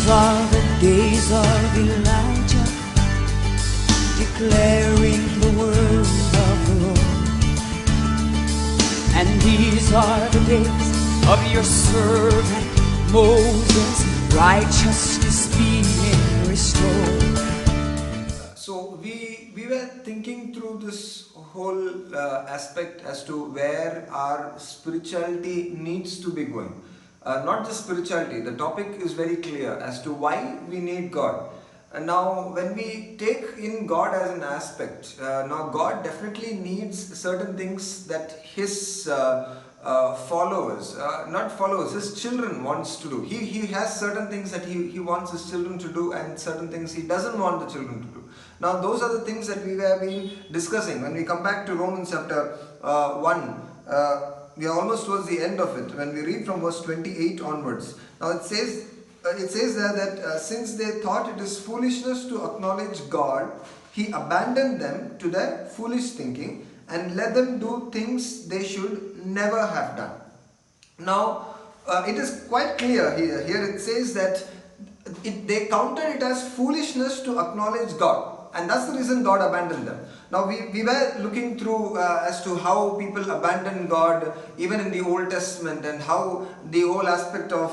These are the days of Elijah, declaring the word of the Lord. And these are the days of your servant Moses, righteousness being restored. So we were thinking through this whole aspect as to where our spirituality needs to be going. Not just spirituality, the topic is very clear as to why we need God. And now when we take in God as an aspect, now God definitely needs certain things that His followers, not followers, His children wants to do. He has certain things that he wants His children to do and certain things He doesn't want the children to do. Now those are the things that we have been discussing. When we come back to Romans chapter 1, we are almost towards the end of it. When we read from verse 28 onwards, now it says there that since they thought it is foolishness to acknowledge God, He abandoned them to their foolish thinking and let them do things they should never have done. Now it is quite clear here. Here it says that they counted it as foolishness to acknowledge God. And that's the reason God abandoned them. Now we were looking through as to how people abandon God even in the Old Testament, and how the whole aspect of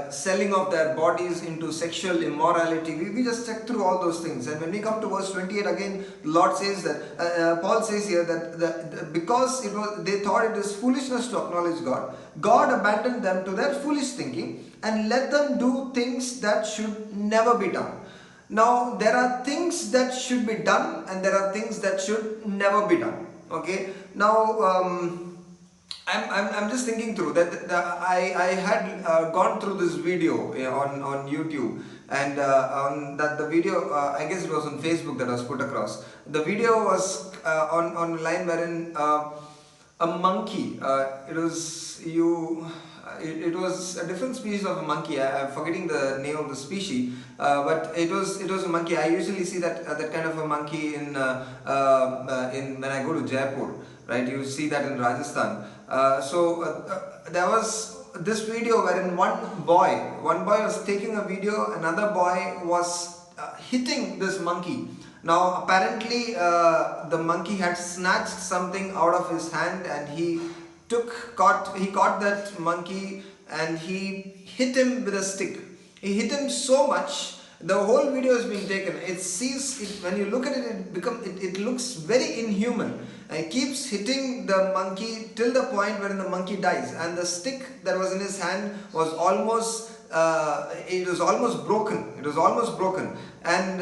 selling of their bodies into sexual immorality. We just checked through all those things. And when we come to verse 28 again, the Lord says that, Paul says here that because they thought it is foolishness to acknowledge God, God abandoned them to their foolish thinking and let them do things that should never be done. Now there are things that should be done and there are things that should never be done. Okay. Now I'm just thinking through that I had gone through this video on YouTube, and on that the video, I guess it was on Facebook that was put across. The video was on a line wherein a monkey, it was a different species of a monkey. I'm forgetting the name of the species, but it was a monkey. I usually see that kind of a monkey in when I go to Jaipur, right? You see that in Rajasthan. There was this video wherein one boy was taking a video, another boy was hitting this monkey. Now apparently the monkey had snatched something out of his hand, and he caught that monkey and he hit him with a stick. He hit him so much. The whole video is being taken. When you look at it, it looks very inhuman. And he keeps hitting the monkey till the point wherein the monkey dies, and the stick that was in his hand was almost broken. It was almost broken, and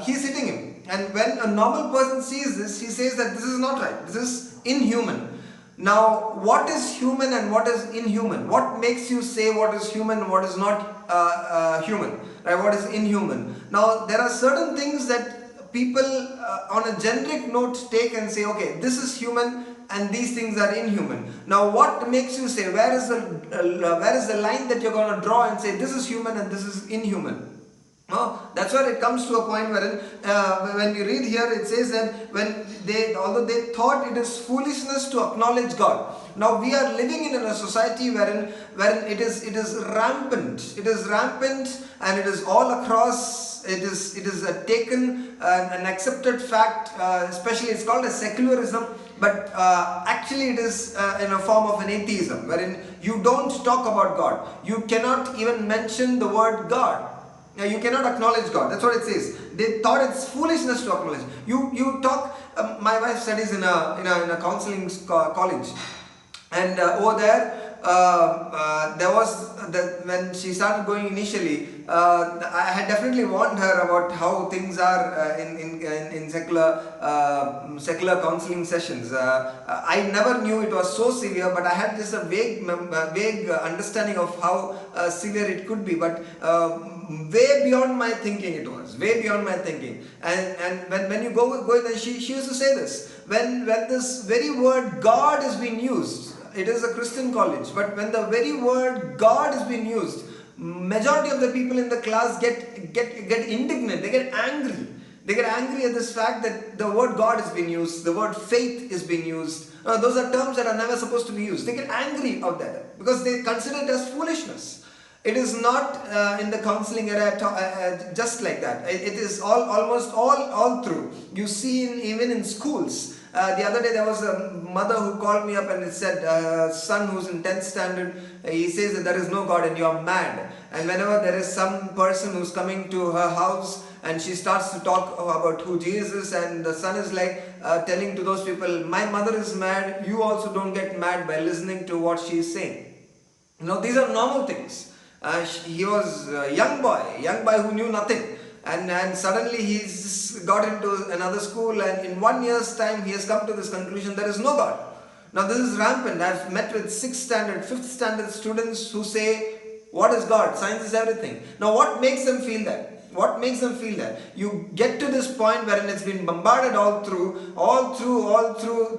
he's hitting him. And when a normal person sees this, he says that this is not right. This is inhuman. Now, what is human and what is inhuman? What makes you say what is human and what is not human? Right? What is inhuman? Now, there are certain things that people on a generic note take and say, okay, this is human and these things are inhuman. Now, what makes you say, where is the line that you're going to draw and say this is human and this is inhuman? That's where it comes to a point wherein when we read here, it says that although they thought it is foolishness to acknowledge God. Now we are living in a society wherein it is rampant. It is rampant, and it is all across. It is taken an accepted fact. Especially it's called a secularism. But actually it is in a form of an atheism, wherein you don't talk about God. You cannot even mention the word God. You cannot acknowledge God. That's what it says. They thought it's foolishness to acknowledge. You talk. My wife studies in a counseling college, and over there was when she started going initially. I had definitely warned her about how things are in secular counseling sessions. I never knew it was so severe, but I had just a vague understanding of how severe it could be. But way beyond my thinking it was. Way beyond my thinking. And when you go there, she used to say this. When this very word God is being used, it is a Christian college, but when the very word God is being used, majority of the people in the class get indignant. They get angry. They get angry at this fact that the word God is being used, the word faith is being used. Those are terms that are never supposed to be used. They get angry of that because they consider it as foolishness. It is not in the counseling area just like that. It is almost all through. You see even in schools. The other day there was a mother who called me up and it said, son who's in 10th standard, he says that there is no God and you are mad. And whenever there is some person who's coming to her house and she starts to talk about who Jesus is, and the son is like telling to those people, my mother is mad, you also don't get mad by listening to what she is saying. These are normal things. He was a young boy who knew nothing. And suddenly he's got into another school, and in 1 year's time he has come to this conclusion, there is no God. Now this is rampant. I've met with 6th standard, 5th standard students who say, what is God? Science is everything. Now what makes them feel that? What makes them feel that? You get to this point wherein it's been bombarded all through,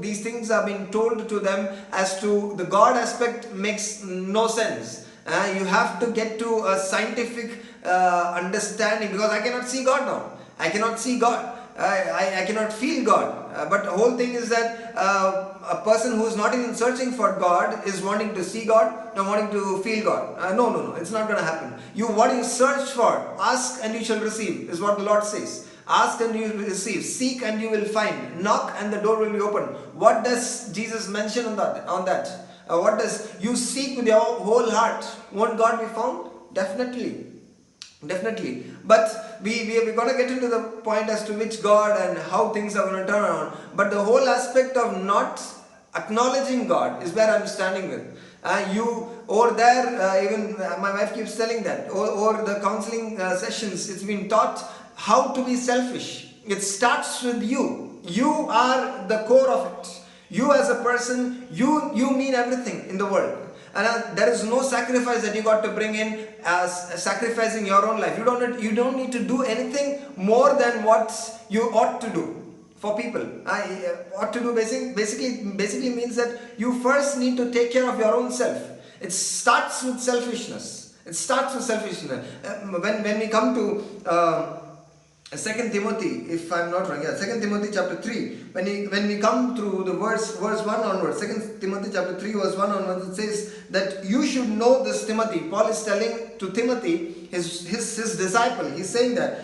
these things are being told to them as to the God aspect makes no sense. You have to get to a scientific understanding, because I cannot see God now. I cannot see God. I cannot feel God. But the whole thing is that a person who is not even searching for God is wanting to see God, not wanting to feel God. No, it's not going to happen. What you search for, ask and you shall receive, is what the Lord says. Ask and you will receive, seek and you will find, knock and the door will be open. What does Jesus mention on that? What does you seek with your whole heart? Won't God be found? Definitely. But we're going to get into the point as to which God and how things are going to turn around. But the whole aspect of not acknowledging God is where I'm standing with. You over there, even my wife keeps telling that, over the counseling sessions, it's been taught how to be selfish. It starts with you. You are the core of it. You as a person, you mean everything in the world. And there is no sacrifice that you got to bring in as sacrificing your own life. You don't need to do anything more than what you ought to do for people. Ought to do basically means that you first need to take care of your own self. It starts with selfishness. When we come to 2 Timothy, if I'm not wrong, 2 Timothy chapter 3, when we come through the verse 1 onwards, 2 Timothy chapter 3 verse 1 onwards, it says that you should know this, Timothy. Paul is telling to Timothy, his disciple, he's saying that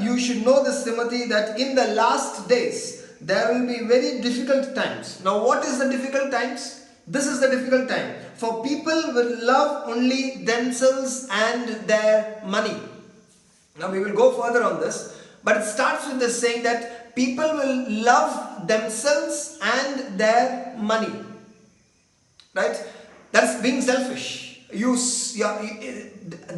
you should know this, Timothy, that in the last days there will be very difficult times. Now what is the difficult times? This is the difficult time. For people will love only themselves and their money. Now we will go further on this, but it starts with this saying that people will love themselves and their money. Right? That's being selfish. There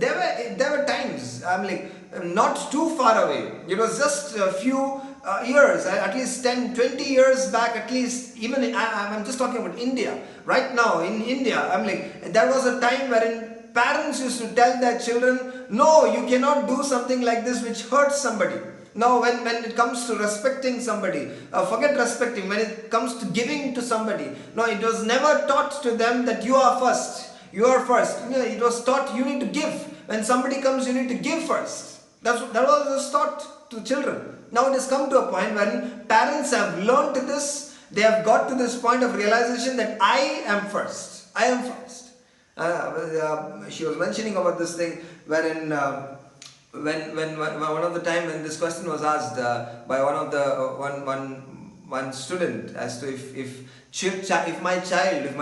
were times, I'm like, not too far away. It was just a few years, at least 10, 20 years back, at least, even I'm just talking about India. Right now in India, I'm like, there was a time wherein parents used to tell their children, no, you cannot do something like this which hurts somebody. Now when it comes to respecting somebody, forget respecting, when it comes to giving to somebody, no, it was never taught to them that you are first. It was taught you need to give. When somebody comes, you need to give first. That was taught to children. Now it has come to a point when parents have learned this. They have got to this point of realization that I am first. She was mentioning about this thing wherein when one of the time when this question was asked by one student as to if my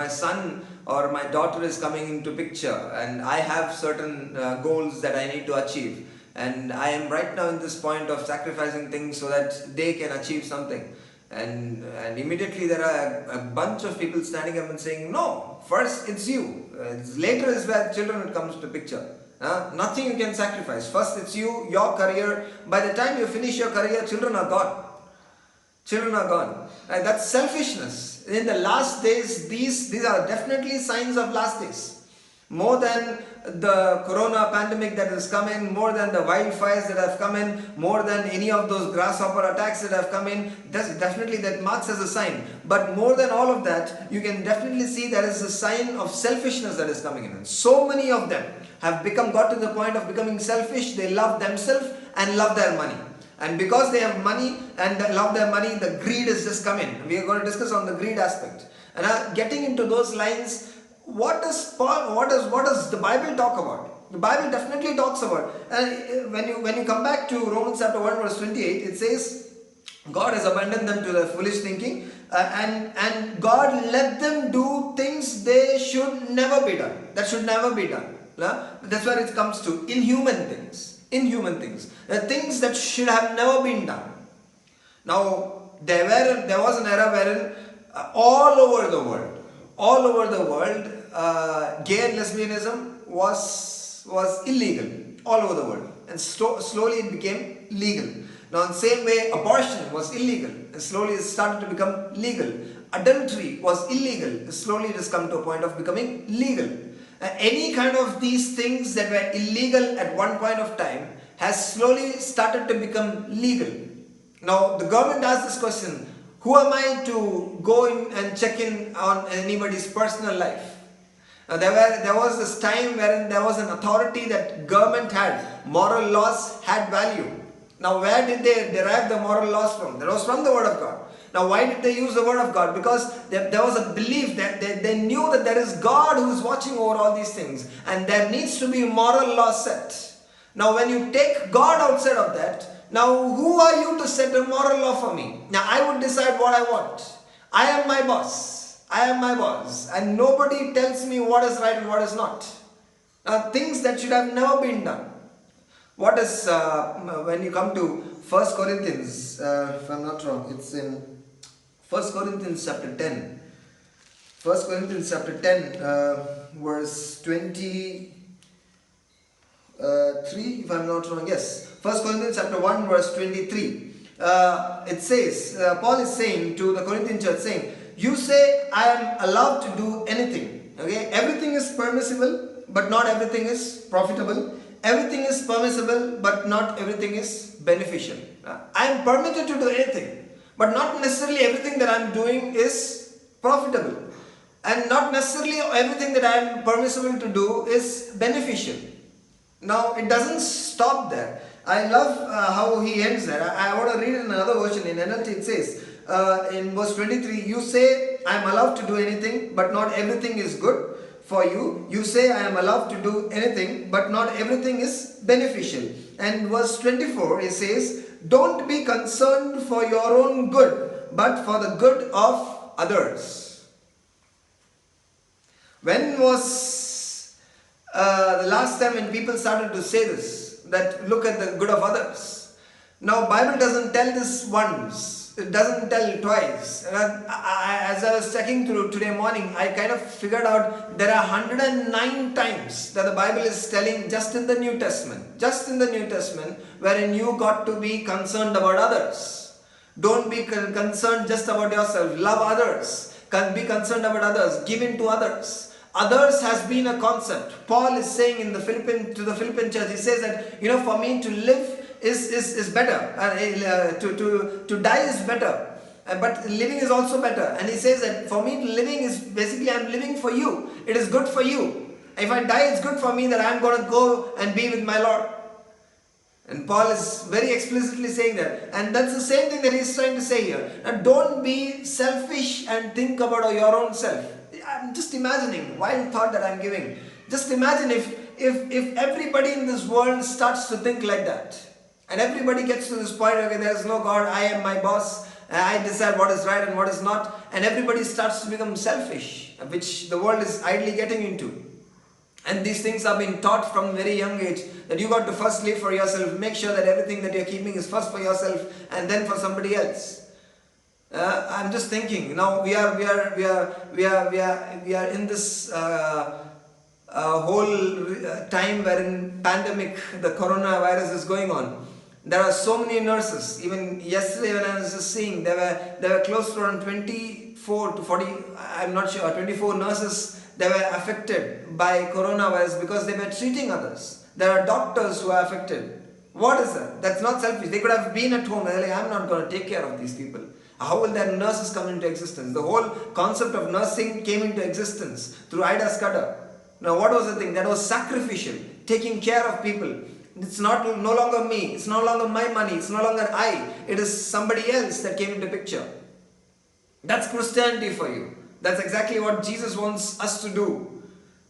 son or my daughter is coming into picture and I have certain goals that I need to achieve, and I am right now in this point of sacrificing things so that they can achieve something. And immediately there are a bunch of people standing up and saying, no, first it's you. Later is where children comes to picture. Nothing you can sacrifice. First it's you, your career. By the time you finish your career, children are gone. That's selfishness. In the last days, these are definitely signs of last days. More than the corona pandemic that has come in, more than the wildfires that have come in, more than any of those grasshopper attacks that have come in, definitely that marks as a sign. But more than all of that, you can definitely see there is a sign of selfishness that is coming in. And so many of them have got to the point of becoming selfish. They love themselves and love their money. And because they have money and they love their money, the greed has just come in. We are going to discuss on the greed aspect. And getting into those lines, what does the Bible talk about? The Bible definitely talks about. And when you come back to Romans chapter 1 verse 28, it says, God has abandoned them to their foolish thinking, and God let them do things they should never be done. That should never be done. That's where it comes to inhuman things. Inhuman things. Things that should have never been done. Now, there was an era wherein all over the world, gay and lesbianism was illegal all over the world, and slowly it became legal. Now, in the same way, abortion was illegal, and slowly it started to become legal. Adultery was illegal, slowly it has come to a point of becoming legal. Any kind of these things that were illegal at one point of time has slowly started to become legal. Now, the government asked this question, who am I to go in and check in on anybody's personal life? Now, there was this time wherein there was an authority that government had. Moral laws had value. Now, where did they derive the moral laws from? That was from the Word of God. Now, why did they use the Word of God? Because there was a belief that they knew that there is God who is watching over all these things, and there needs to be moral law set. Now, when you take God outside of that, now who are you to set a moral law for me? Now, I would decide what I want. I am my boss. I am my boss. And nobody tells me what is right and what is not. Now, things that should have never been done. What is, when you come to 1 Corinthians, if I'm not wrong, it's in 1 Corinthians chapter 10. 1 Corinthians chapter 10, verse 23, if I'm not wrong, yes. 1 Corinthians chapter 1, verse 23. It says, Paul is saying to the Corinthian church, saying, you say I am allowed to do anything. Okay, everything is permissible, but not everything is profitable. Everything is permissible, but not everything is beneficial. I am permitted to do anything, but not necessarily everything that I am doing is profitable. And not necessarily everything that I am permissible to do is beneficial. Now, it doesn't stop there. I love how he ends there. I want to read it in another version. In NLT it says, in verse 23, you say I am allowed to do anything, but not everything is good for you. You say I am allowed to do anything, but not everything is beneficial. And verse 24, it says, don't be concerned for your own good, but for the good of others. When was the last time when people started to say this, that look at the good of others? Now, Bible doesn't tell this once. It doesn't tell twice. And as I was checking through today morning, I kind of figured out there are 109 times that the Bible is telling just in the New Testament, wherein you got to be concerned about others. Don't be concerned just about yourself. Love others. Be concerned about others. Give in to others. Others has been a concept. Paul is saying to the Philippian church, he says that, for me to live is better, to die is better, but living is also better. And he says that for me living is basically I'm living for you. It is good for you. If I die, it's good for me that I'm going to go and be with my Lord. And Paul is very explicitly saying that, and that's the same thing that he's trying to say here. Now, don't be selfish and think about your own self. I'm just imagining, wild thought that I'm giving. Just imagine if everybody in this world starts to think like that. And everybody gets to this point, okay, there is no God, I am my boss, I decide what is right and what is not, and everybody starts to become selfish, which the world is idly getting into. And these things are being taught from a very young age, that you got to first live for yourself, make sure that everything that you're keeping is first for yourself and then for somebody else. I'm just thinking, now we are in this whole time wherein pandemic, the coronavirus is going on. There are so many nurses. Even yesterday when I was just seeing, there were close to around 24 to 40, I'm not sure, 24 nurses that were affected by coronavirus because they were treating others. There are doctors who are affected. What is that? That's not selfish. They could have been at home and they're like, I'm not going to take care of these people. How will their nurses come into existence? The whole concept of nursing came into existence through Ida Scudder. Now, what was the thing? That was sacrificial, taking care of people. It's no longer me, it's no longer my money, it's no longer I, it is somebody else that came into picture. That's Christianity for you. That's exactly what Jesus wants us to do.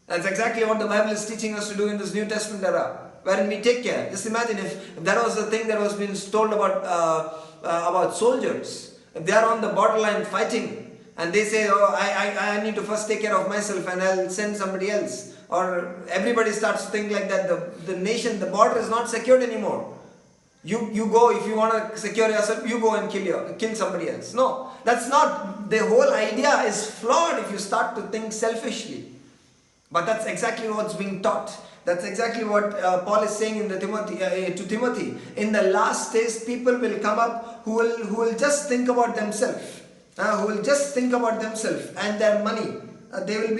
That's exactly what the Bible is teaching us to do in this New Testament era, wherein we take care. Just imagine if that was the thing that was being told about soldiers. If they are on the borderline fighting and they say, oh, I need to first take care of myself and I'll send somebody else. Or everybody starts to think like that, the nation, the border is not secured anymore. You go, if you want to secure yourself, you go and kill somebody else. No, that's not, the whole idea is flawed if you start to think selfishly. But that's exactly what's being taught. That's exactly what Paul is saying to Timothy. In the last days, people will come up who will just think about themselves, who will just think about themselves and their money. That's going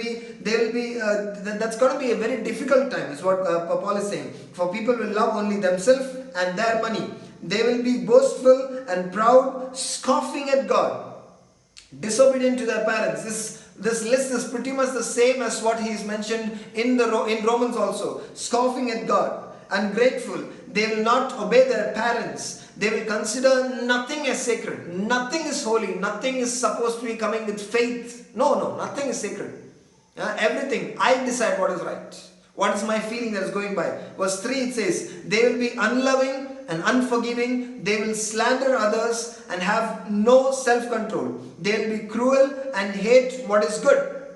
to be a very difficult time, is what Paul is saying. For people will love only themselves and their money. They will be boastful and proud, scoffing at God, disobedient to their parents. This list is pretty much the same as what he is mentioned in Romans also. Scoffing at God, ungrateful. They will not obey their parents. They will consider nothing as sacred. Nothing is holy. Nothing is supposed to be coming with faith. No, nothing is sacred. Everything, I decide what is right. What is my feeling that is going by. Verse 3 it says, they will be unloving and unforgiving. They will slander others and have no self-control. They will be cruel and hate what is good.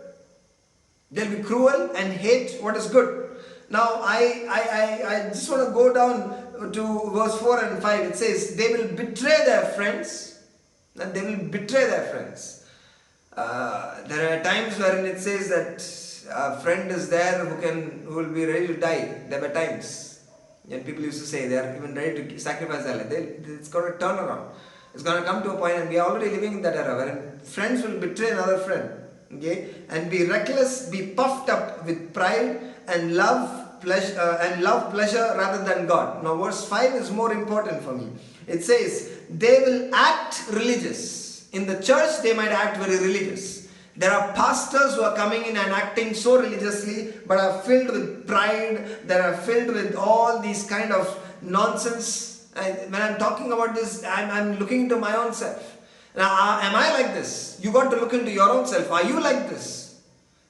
They will be cruel and hate what is good. Now I just want to go down to verse 4 and 5. It says, they will betray their friends. And they will betray their friends. There are times wherein it says that a friend is there who will be ready to die. There were times. And people used to say they are even ready to sacrifice their life. It's going to turn around. It's going to come to a point, and we are already living in that era where friends will betray another friend. Okay? And be reckless, be puffed up with pride and love pleasure rather than God. Now verse 5 is more important for me. It says, they will act religious. In the church they might act very religious. There are pastors who are coming in and acting so religiously, but are filled with pride, that are filled with all these kind of nonsense. When I'm talking about this, I'm looking into my own self. Now, am I like this? You got to look into your own self. Are you like this?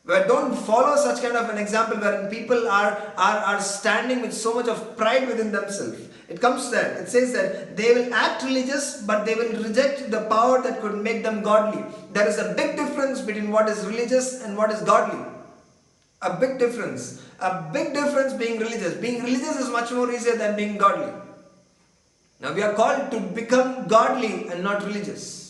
Where don't follow such kind of an example wherein people are standing with so much of pride within themselves. It comes there. It says that they will act religious, but they will reject the power that could make them godly. There is a big difference between what is religious and what is godly. A big difference. A big difference being religious. Being religious is much more easier than being godly. Now we are called to become godly and not religious.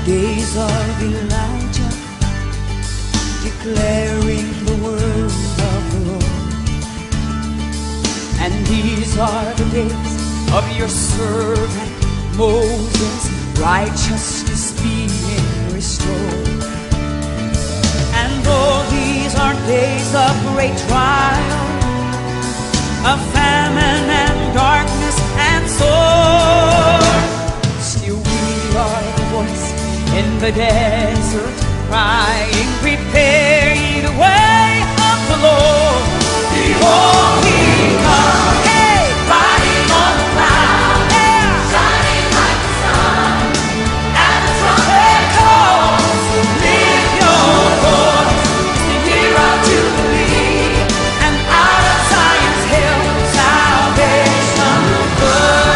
Days of Elijah, declaring the word of the Lord. And these are the days of your servant Moses, righteousness being restored. And though these are days of great trial, of famine and darkness and sword, still we are the voice in the desert, crying, prepare ye the way of the Lord. Behold, he comes, hey, riding on the cloud, yeah, shining like the sun. And the trumpet calls, lift your voice, it's the year of Jubilee, and out of Zion's hill, salvation will come.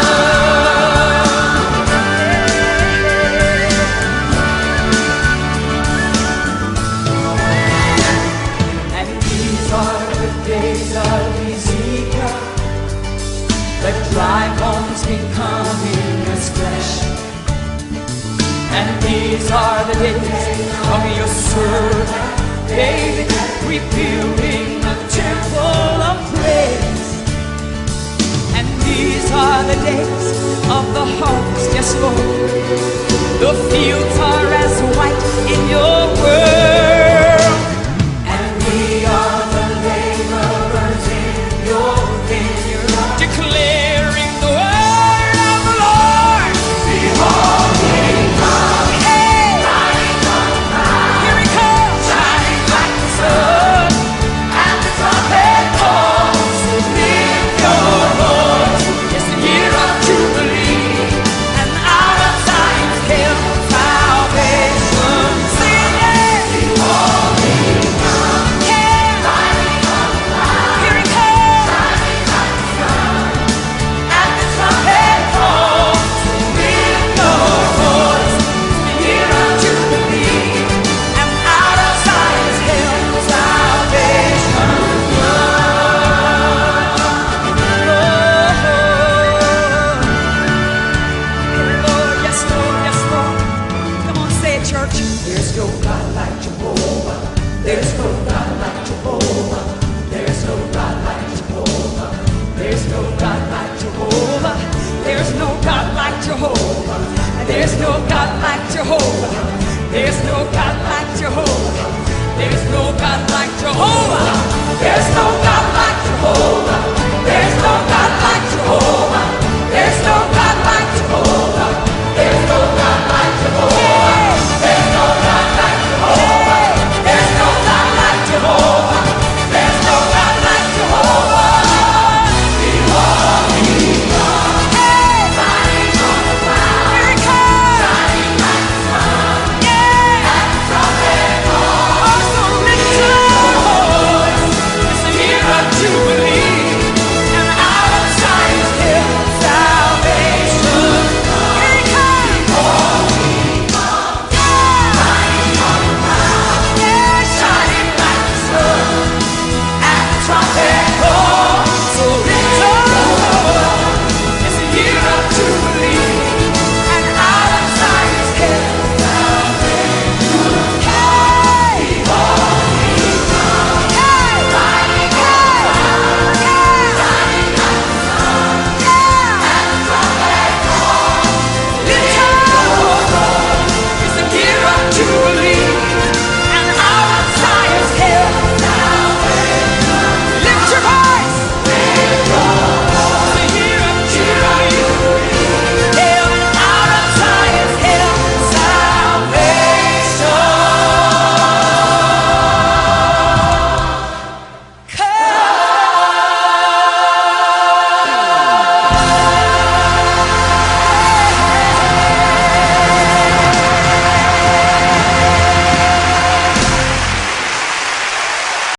Dry bones becoming as flesh. And these are the days of your servant David, rebuilding the temple of praise. And these are the days of the harvest, yes Lord. The fields are as white in your word.